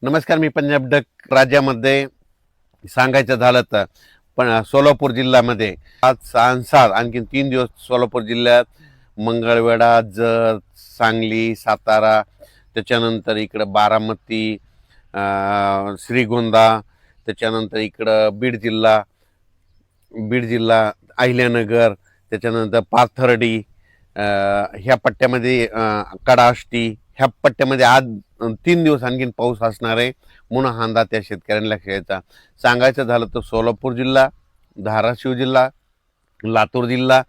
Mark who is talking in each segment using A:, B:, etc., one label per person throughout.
A: नमस्कार, मी पंजाब डक. राज्यामध्ये सांगायचं झालं तर पण सोलापूर जिल्ह्यामध्ये आज सांसार आणखीन 3 दिवस सोलापूर जिल्ह्यात मंगळवेढा, जत, सांगली, सातारा, त्याच्यानंतर इकडं बारामती, श्रीगोंदा, त्याच्यानंतर इकडं बीड जिल्हा, अहिल्यानगर, त्याच्यानंतर पाथर्डी, ह्या पट्ट्यामध्ये कडाष्टी, ह्या पट्ट्यामध्ये आज 3 दिवस आणखीन पाऊस असणार आहे म्हणून हा अंदाज त्या शेतकऱ्यांना लक्षात घ्यायचा. सांगायचं झालं तर सोलापूर जिल्हा, धाराशिव जिल्हा, लातूर जिल्हा,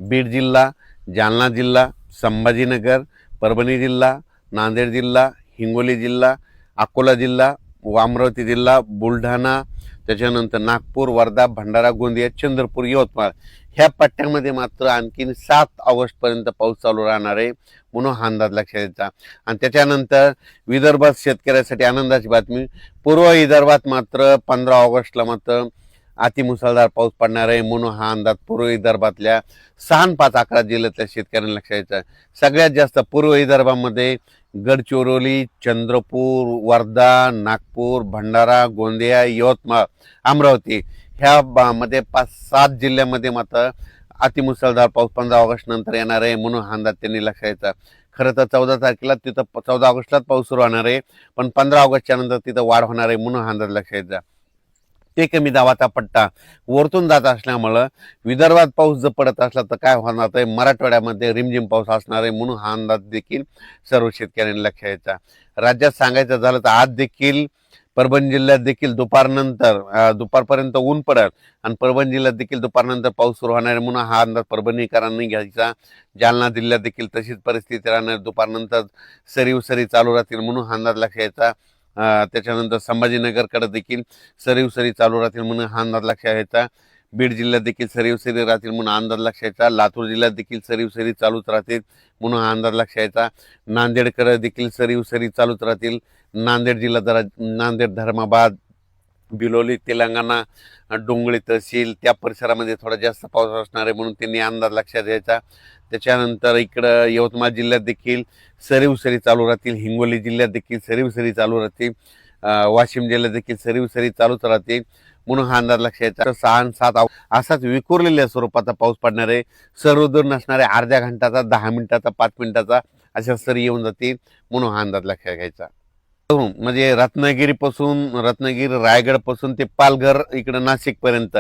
A: बीड जिल्हा, जालना जिल्हा, संभाजीनगर, परभणी जिल्हा, नांदेड जिल्हा, हिंगोली जिल्हा, अकोला जिल्हा, अमरावती जिल्हा, बुलढाणा, त्याच्यानंतर नागपूर, वर्धा, भंडारा, गोंदिया, चंद्रपूर, यवतमाळ ह्या पट्ट्यामध्ये मात्र आणखीन 7 ऑगस्टपर्यंत पाऊस चालू राहणार आहे म्हणून हा अंदाज लक्षात घ्यायचा. आणि त्याच्यानंतर विदर्भात शेतकऱ्यासाठी आनंदाची बातमी, पूर्व विदर्भात मात्र 15 ऑगस्टला मात्र अतिमुसळधार पाऊस पडणार आहे म्हणून हा अंदाज पूर्व विदर्भातल्या 6 आणि 5 जिल्ह्यातल्या शेतकऱ्यांना लक्षात घ्यायचा. सगळ्यात जास्त पूर्व विदर्भामध्ये गडचिरोली, चंद्रपूर, वर्धा, नागपूर, भंडारा, गोंदिया, यवतमाळ, अमरावती ह्या मध्ये 5-7 जिल्ह्यामध्ये मात्र अतिमुसळधार पाऊस 15 ऑगस्ट नंतर येणार आहे म्हणून हा अंदाज त्यांनी लक्षात घ्यायचा. खरं तर 14 तारखेला तिथं 14 ऑगस्टलाच पाऊस सुरू होणार आहे, पण 15 ऑगस्टच्या नंतर तिथं वाढ होणार आहे म्हणून हा अंदाज लक्षात घ्यायचा. ते कमी दाबाचा पट्टा वरतून जात असल्यामुळं विदर्भात पाऊस जर पडत असला तर काय होणार आहे, मराठवाड्यामध्ये रिमझिम पाऊस असणार आहे म्हणून हा अंदाज देखील सर्व शेतकऱ्यांनी लक्षात घ्यायचा. राज्यात सांगायचं झालं तर आज देखील परभणी जिल्ह्यात देखील दुपारपर्यंत ऊन पडेल आणि परभणी जिल्ह्यात देखील दुपारनंतर पाऊस सुरू होणार आहे म्हणून हा अंदाज परभणीकरांनी घ्यायचा. जालना जिल्ह्यात देखील तशीच परिस्थिती राहणार, दुपारनंतर सरी चालू राहतील म्हणून हा अंदाज लक्षात घ्यायचा. त्याच्यानंतर संभाजीनगरकडे देखील सरी चालू राहतील म्हणून हा अंदाज लक्षात घ्यायचा. बीड जिल्ह्यात देखील सरी राहतील म्हणून अंदाज लक्षात घ्यायचा. लातूर जिल्ह्यात देखील सरी चालूच राहतील म्हणून हा अंदाज लक्षात घ्यायचा. नांदेडकडे देखील सरी चालूच राहतील. नांदेड जिल्हा नांदेड, धर्माबाद, बिलोली, तेलंगणा, डोंगळी तहसील त्या परिसरामध्ये थोडा जास्त पाऊस असणार आहे म्हणून त्यांनी अंदाज लक्षात घ्यायचा. त्याच्यानंतर इकडं यवतमाळ जिल्ह्यात देखील सरी चालू राहतील. हिंगोली जिल्ह्यात देखील सरी चालू राहतील. वाशिम जिल्ह्यात देखील सरी चालूच राहतील म्हणून हा अंदाज लक्षात घ्यायचा. 6 आणि 7 असाच विखुरलेल्या स्वरूपाचा पाऊस पडणार आहे. सर्वदूर नसणारे अर्ध्या घंटाचा, 10 मिनिटाचा, 5 मिनिटाचा अशा सरी येऊन जातील म्हणून हा अंदाज लक्षात घ्यायचा. म्हणजे रत्नागिरी, रायगड पासून ते पालघर इकडं नाशिक पर्यंत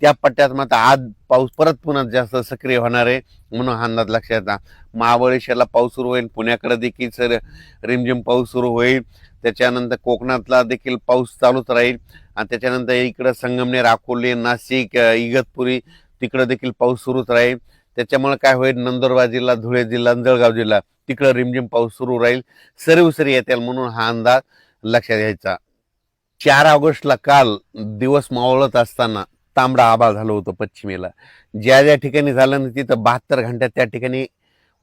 A: त्या पट्ट्यात मात्र आज पाऊस पुन्हा जास्त सक्रिय होणार आहे म्हणून हा अंदाज लक्षात येतात. महाबळेश्वरला पाऊस सुरू होईल, पुण्याकडे देखील रिमझिम पाऊस सुरू होईल. त्याच्यानंतर कोकणातला देखील पाऊस चालूच राहील आणि त्याच्यानंतर इकडं संगमनेर, अकोले, नाशिक, इगतपुरी तिकडं देखील पाऊस सुरूच राहील. त्याच्यामुळे काय होईल, नंदुरबार जिल्हा, धुळे जिल्हा, जळगाव जिल्हा तिकडं रिमझिम पाऊस सुरू राहील, सरी येतील म्हणून हा अंदाज लक्षात घ्यायचा. 4 ऑगस्टला काल दिवस मावळत असताना तांबडा आभाळ झालं होतं पश्चिमेला. ज्या ठिकाणी झालं ना तिथं 72 घंट्यात त्या ठिकाणी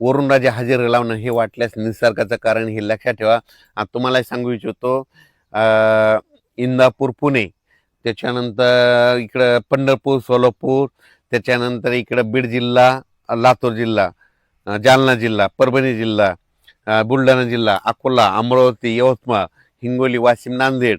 A: वरुणराजे हजेरी लावणं हे वाटल्यास निसर्गाचं कारण हे लक्षात ठेवा. तुम्हाला सांगू इच्छितो, इंदापूर, पुणे, त्याच्यानंतर इकडं पंढरपूर, सोलापूर, त्याच्यानंतर इकडं बीड जिल्हा, लातूर जिल्हा, जालना जिल्हा, परभणी जिल्हा, बुलढाणा जिल्हा, अकोला, अमरावती, यवतमाळ, हिंगोली, वाशिम, नांदेड,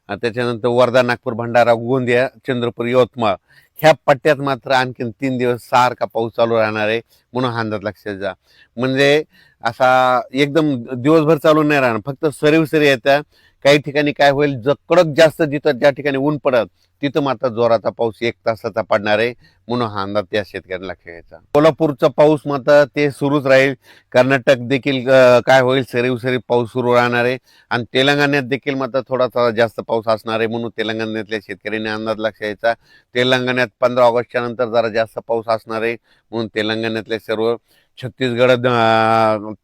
A: त्याच्यानंतर वर्धा, नागपूर, भंडारा, गोंदिया, चंद्रपूर, यवतमाळ ह्या पट्ट्यात मात्र आणखीन 3 दिवस सारखा पाऊस चालू राहणार आहे म्हणून हा अंदाज लक्षात जा. म्हणजे असा एकदम दिवसभर चालू नाही राहणार, फक्त सरी येत्या. काही ठिकाणी काय होईल, कडक जास्त जिथं ज्या ठिकाणी ऊन पडत तिथं मात्र जोराचा पाऊस 1 तासाचा पडणार आहे म्हणून हा अंदाज त्या शेतकऱ्यांना लक्षात घ्यायचा. कोल्हापूरचा पाऊस मात्र ते सुरूच राहील. कर्नाटक देखील काय होईल, सरी पाऊस सुरू राहणार आहे आणि तेलंगणात देखील मात्र थोडा जास्त पाऊस असणार आहे म्हणून तेलंगणातल्या शेतकऱ्यांनी अंदाज लक्षात घ्यायचा. तेलंगणात 15 ऑगस्टच्या नंतर जरा जास्त पाऊस असणार आहे म्हणून तेलंगणातले सर्व छत्तीसगड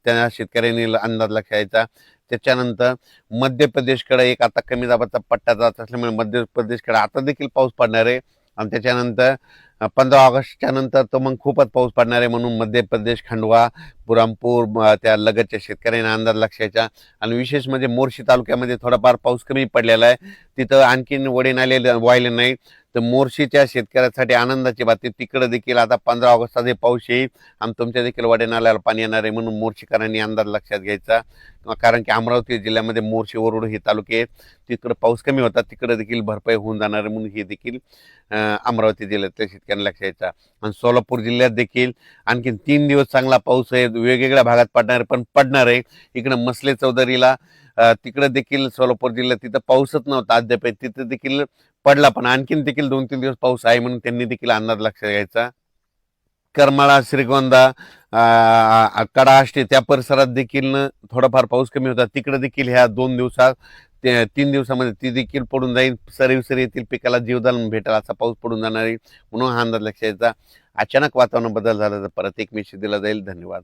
A: त्या शेतकऱ्यांनी अंदाज लक्षात घ्यायचा. त्याच्यानंतर मध्य प्रदेशकडे एक आता कमी दाबाचा पट्टा जात असल्यामुळे मध्य प्रदेशकडे आता देखील पाऊस पडणार आहे आणि त्याच्यानंतर 15 ऑगस्टच्या नंतर तर मग खूपच पाऊस पडणार आहे म्हणून मध्य प्रदेश, खंडवा, बुरामपूर त्या लगतच्या शेतकऱ्यांना अंदाज लक्षायचा. आणि विशेष म्हणजे मोर्शी तालुक्यामध्ये थोडाफार पाऊस कमी पडलेला आहे, तिथं आणखीन वडे नाले वाहिले नाही, तर मोर्शीच्या शेतकऱ्यासाठी आनंदाची बातमी, तिकडे देखील आता 15 ऑगस्टचा जे पाऊस येईल आणि तुमच्या देखील वडे नाल्याला पाणी येणार आहे, म्हणून मोर्शीकरांनी अंदाज लक्षात घ्यायचा. कारण की अमरावती जिल्ह्यामध्ये मोर्शी वरुड हे तालुके आहेत, तिकडे पाऊस कमी होता, तिकडे देखील भरपाई होऊन जाणार आहे, म्हणून हे देखील अमरावती जिल्ह्यातल्या शेतकऱ्यांना लक्षात घ्यायचा. आणि सोलापूर जिल्ह्यात देखील आणखी 3 दिवस चांगला पाऊस आहे, वेगवेगळ्या भागात पडणार आहे. इकडं मसले चौधरीला तिकडे देखील सोलापूर जिल्ह्यात तिथं पाऊसच नव्हता अद्याप, तिथं देखील पडला, पण आणखीन देखील 2-3 दिवस पाऊस आहे, म्हणून त्यांनी देखील अंदाज लक्षात घ्यायचा. करमाळा, श्रीगोंदा, कडा, आष्टी त्या परिसरात देखील थोडाफार पाऊस कमी होता, तिकडे देखील ह्या 2 दिवसात 3 दिवसामध्ये ती देखील पडून जाईल. सरी येथील पिकाला जीवदान भेटेल असा पाऊस पडून जाणार आहे, म्हणून हा अंदाज लक्षात घ्यायचा. अचानक वातावरण बदल झाला तर परत एक मेसेज दिला जाईल. धन्यवाद.